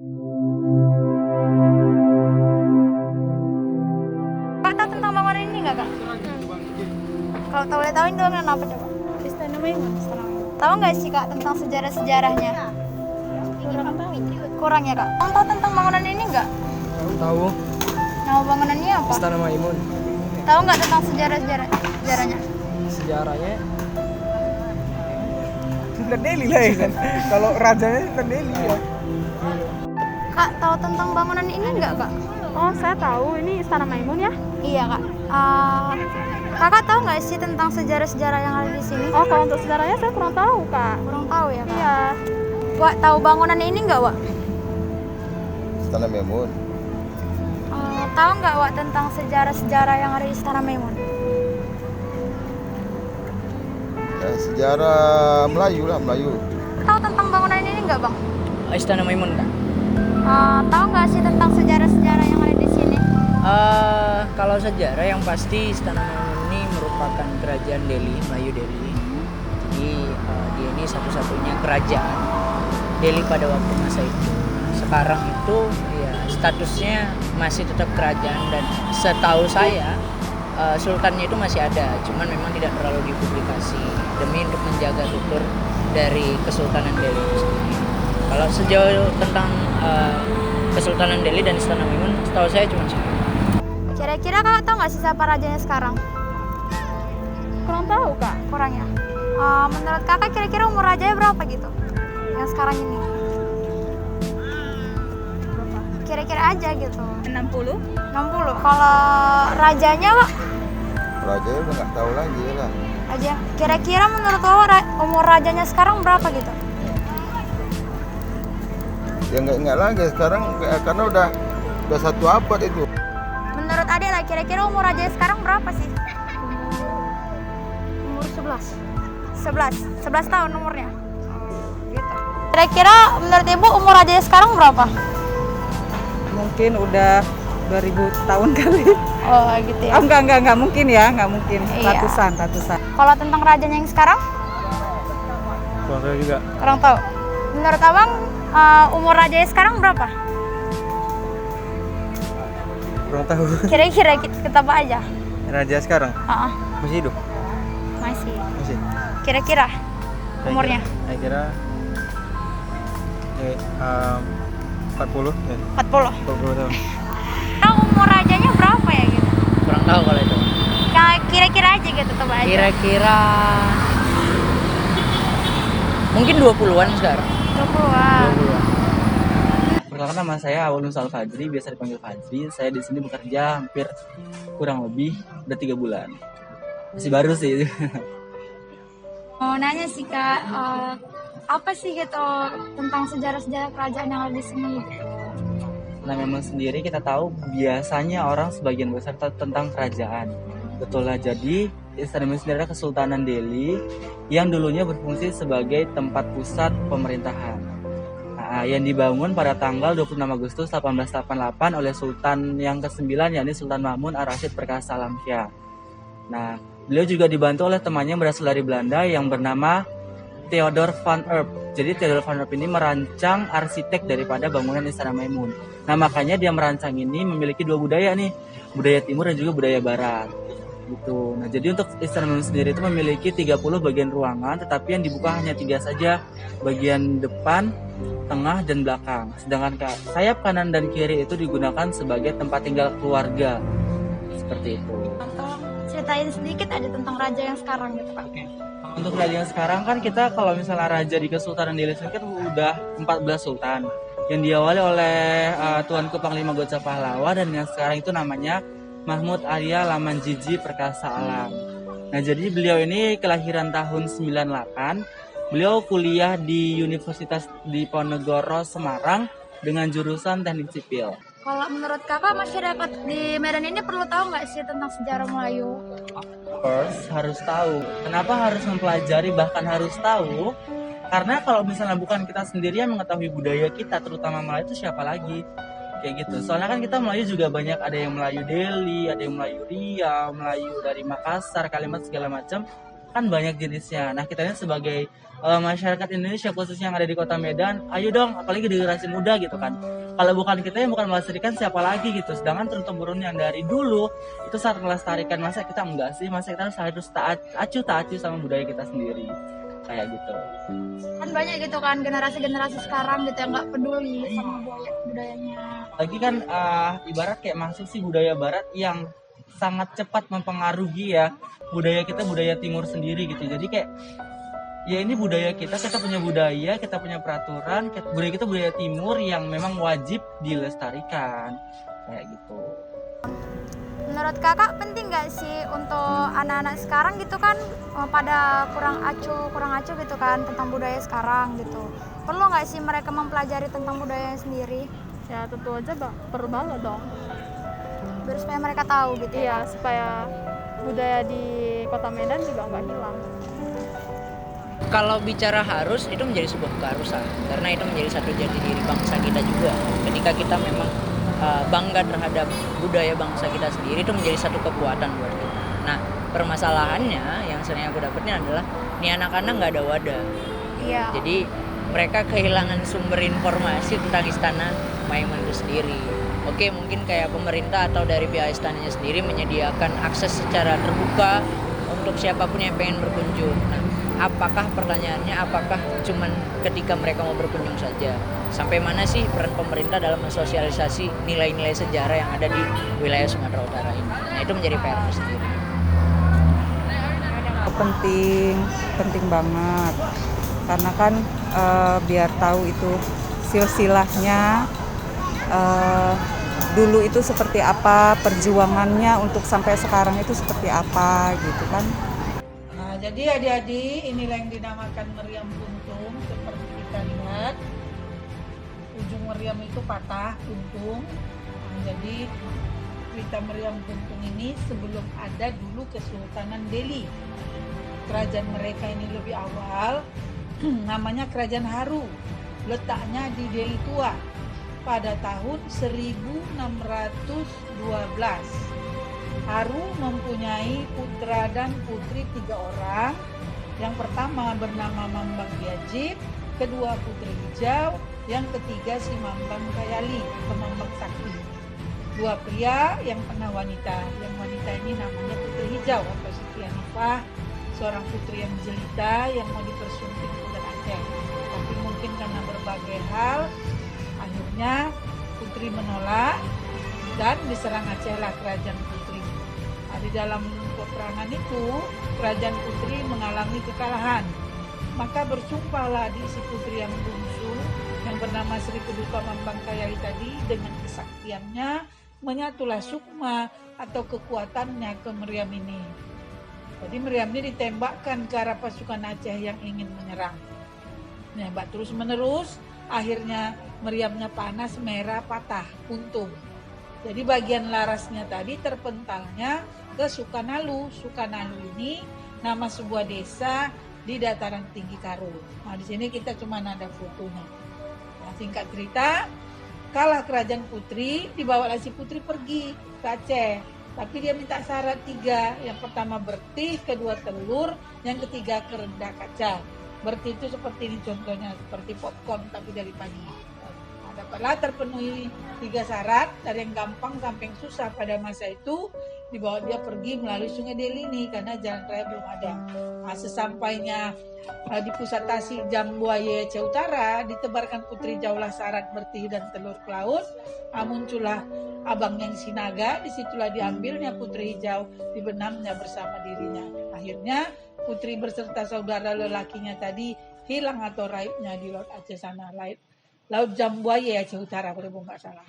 Kak tahu tentang bangunan ini nggak kak? Kalau tahu boleh tahu ini bangunan apa coba? Istana Maimun. Tahu nggak sih kak tentang sejarah-sejarahnya? Kurang tahu. Kurang ya kak? Kamu tahu tentang bangunan ini nggak? Tahu, Nama bangunannya apa? Istana Maimun. Tahu nggak tentang sejarahnya? Sejarahnya Sultan Delhi lah ya kan. Kalau rajanya Sultan Delhi ya. Kak tahu tentang bangunan ini nggak kak? Oh, saya tahu. Ini Istana Maimun ya? Iya kak. Kakak tahu nggak sih tentang sejarah-sejarah yang ada di sini? Oh, kalau untuk sejarahnya saya kurang tahu, Kak. Kurang tahu ya kak. Iya. Wak tahu bangunan ini nggak Wak? Istana Maimun. Tahu nggak Wak tentang sejarah-sejarah yang ada di Istana Maimun? Ya, sejarah Melayu lah, Melayu. Tahu tentang bangunan ini nggak bang? Istana Maimun kan? Tahu nggak sih tentang sejarah-sejarah yang ada di sini? Kalau sejarah yang pasti Istana Maimun ini merupakan kerajaan Delhi, Melayu Delhi. Jadi dia ini satu-satunya kerajaan Delhi pada waktu masa itu. Sekarang itu ya statusnya masih tetap kerajaan dan setahu saya sultannya itu masih ada, cuman memang tidak terlalu dipublikasi demi untuk menjaga tutur dari Kesultanan Delhi itu sendiri. Kalau sejauh tentang Kesultanan Delhi dan Istana Maimun, setahu saya cuma satu. Kira-kira kakak tahu nggak sih siapa rajanya sekarang? Kurang tahu, Kak. Kurang ya. Menurut kakak kira-kira umur rajanya berapa gitu? Yang sekarang ini? Kira-kira aja gitu. 60. 60. Kalau rajanya Wak? Raja udah nggak tahu lagi lah. Raja. Kira-kira menurut lo umur rajanya sekarang berapa gitu? Ya nggak ingat lagi sekarang karena udah satu abad itu. Menurut Ade lah, kira-kira umur rajanya sekarang berapa sih? Umur 11. 11 tahun umurnya. Gitu. Kira-kira menurut Ibu umur rajanya sekarang berapa? Mungkin udah 2000 tahun kali. Oh gitu ya. Oh, enggak mungkin ya, enggak mungkin. Iya. Ratusan. Kalau tentang rajanya yang sekarang? Kurang tahu juga. Kurang tahu. Menurut Abang umur rajanya sekarang berapa? Kurang tahu. Kira-kira kita apa aja? Raja sekarang Heeh, masih hidup? masih. Masih. Kira-kira umurnya? Saya kira 40 ya. 40. 40 tahun. Nah, umur rajanya berapa ya gitu? Kurang tahu kalau itu. Kira-kira aja gitu coba aja. Kira-kira mungkin 20-an sekarang. 20-an. 20-an. Perkenalkan, nama saya Awalun Sal Fadri, biasa dipanggil Fadri. Saya di sini bekerja hampir kurang lebih udah 3 bulan. Masih baru sih. Mau nanya sih Kak, apa sih gitu tentang sejarah-sejarah kerajaan yang ada di sini? Nah, memang sendiri kita tahu biasanya orang sebagian besar tahu tentang kerajaan. Betul lah, jadi Istana Maimun sendiri adalah Kesultanan Delhi yang dulunya berfungsi sebagai tempat pusat pemerintahan. Nah, yang dibangun pada tanggal 26 Agustus 1888 oleh Sultan yang ke-9, yakni Sultan Mahmud Ar-Rasyid Perkasa Alamsyah. Nah, beliau juga dibantu oleh temannya yang berasal dari Belanda yang bernama Theodor van Erp. Jadi Theodor van Erp ini merancang arsitek daripada bangunan Istana Maimun. Nah, makanya dia merancang ini memiliki 2 budaya nih, budaya timur dan juga budaya barat. Gitu. Nah, jadi untuk Istana Maimun sendiri itu memiliki 30 bagian ruangan, tetapi yang dibuka hanya 3 saja, bagian depan, tengah, dan belakang. Sedangkan sayap kanan dan kiri itu digunakan sebagai tempat tinggal keluarga. Seperti itu. Ceritain sedikit aja tentang raja yang sekarang gitu Kak. Untuk raja yang sekarang kan kita kalau misalnya raja di Kesultanan Delhi sendiri kan udah 14 sultan yang diawali oleh Tuanku Panglima Goca Pahlawa, dan yang sekarang itu namanya Mahmud Arya Lamanjiji Perkasa Alam. Nah, jadi beliau ini kelahiran tahun 98. Beliau kuliah di Universitas Diponegoro Semarang dengan jurusan Teknik Sipil. Kalau menurut kakak masyarakat di Medan ini perlu tahu nggak sih tentang sejarah Melayu? First, harus tahu. Kenapa harus mempelajari, bahkan harus tahu? Karena kalau misalnya bukan kita sendiri yang mengetahui budaya kita, terutama Melayu, itu siapa lagi? Kayak gitu. Soalnya kan kita Melayu juga banyak, ada yang Melayu Delhi, ada yang Melayu Riau, Melayu dari Makassar, Kalimantan segala macam. kan banyak jenisnya. Nah kita ini sebagai masyarakat Indonesia khususnya yang ada di kota Medan, ayo dong, apalagi di generasi muda gitu kan. Kalau bukan kita yang bukan melestarikan siapa lagi gitu. Sedangkan turun-temurun yang dari dulu itu saat melestarikan, masa kita enggak sih? Masa kita harus taat sama budaya kita sendiri kayak gitu. Kan banyak gitu kan generasi-generasi sekarang gitu yang nggak peduli sama budayanya. Lagi kan ibarat kayak masuk sih budaya barat yang sangat cepat mempengaruhi ya budaya kita, budaya timur sendiri gitu. Jadi kayak ya ini budaya kita punya budaya, kita punya peraturan, budaya kita budaya timur yang memang wajib dilestarikan kayak gitu. Menurut kakak penting nggak sih untuk anak-anak sekarang gitu kan pada kurang acuh gitu kan tentang budaya sekarang gitu. Perlu nggak sih mereka mempelajari tentang budaya sendiri? Ya tentu aja perlu banget dong. Biar supaya mereka tahu gitu. Iya, supaya budaya di kota Medan juga nggak hilang. Kalau bicara harus, itu menjadi sebuah keharusan karena itu menjadi satu jati diri bangsa kita juga. Ketika kita memang bangga terhadap budaya bangsa kita sendiri, itu menjadi satu kekuatan buat kita. Nah, permasalahannya yang sering aku dapetin adalah nih anak-anak nggak ada wadah. Iya. Jadi mereka kehilangan sumber informasi tentang Istana Maimun itu sendiri. Oke, mungkin kayak pemerintah atau dari pihak istananya sendiri menyediakan akses secara terbuka untuk siapapun yang pengen berkunjung. Nah, apakah pertanyaannya, apakah cuman ketika mereka mau berkunjung saja? Sampai mana sih peran pemerintah dalam mensosialisasi nilai-nilai sejarah yang ada di wilayah Sumatera Utara ini? Nah, itu menjadi PR sendiri. Penting banget. Karena kan biar tahu itu silsilahnya, dulu itu seperti apa, perjuangannya untuk sampai sekarang itu seperti apa gitu kan. Nah, jadi adik-adik, inilah yang dinamakan meriam kuntung. Seperti kita lihat, ujung meriam itu patah, kuntung. Nah, jadi cerita meriam kuntung ini sebelum ada dulu Kesultanan Delhi. Kerajaan mereka ini lebih awal, namanya Kerajaan Haru. Letaknya di Delhi Tua pada tahun 1612. Haru mempunyai putra dan putri 3 orang. Yang pertama bernama Mambang Biajit, kedua Putri Hijau, yang ketiga si Mambang Kayali atau Mambang Sakti. 2 pria, yang pernah wanita. Yang wanita ini namanya Putri Hijau atau Siti Hanifah, seorang putri yang jelita yang mau dipersunting ke Aceh. Tapi mungkin karena berbagai hal, akhirnya Putri menolak dan diserang Acehlah kerajaan Putri. Nah, di dalam peperangan itu kerajaan Putri mengalami kekalahan. Maka bersumpahlah di si putri yang bungsu yang bernama Sri Keduka Mambang Kayali tadi, dengan kesaktiannya menyatulah sukma atau kekuatannya ke meriam ini. Jadi meriam ini ditembakkan ke arah pasukan Aceh yang ingin menyerang. Nembak terus menerus, akhirnya meriamnya panas, merah, patah, kuntung. Jadi bagian larasnya tadi terpentalnya ke Sukanalu. Sukanalu ini nama sebuah desa di dataran tinggi Karo. Nah, di sini kita cuma ada fotonya. Nah, singkat cerita, kalah kerajaan Putri, dibawalah si Putri pergi ke Aceh. Tapi dia minta syarat 3. Yang pertama bertih, kedua telur, yang ketiga kerendah kaca. Bertih itu seperti ini contohnya, seperti popcorn tapi dari pagi. Nah, dapatlah terpenuhi 3 syarat, dari yang gampang sampai yang susah. Pada masa itu dibawa dia pergi melalui Sungai Deli ini karena jalan raya belum ada. Nah, sesampainya di pusat tasik Jambuaya Aceh Utara, ditebarkan Putri Jaulah syarat bertih dan telur ke laut. Nah, muncullah abang yang Sinaga, disitulah diambilnya Putri Hijau, dibenamnya bersama dirinya. Akhirnya Putri berserta saudara lelakinya tadi hilang atau raibnya di Laut Aceh sana, Laut Jambuaya Aceh Utara kalau nggak salah.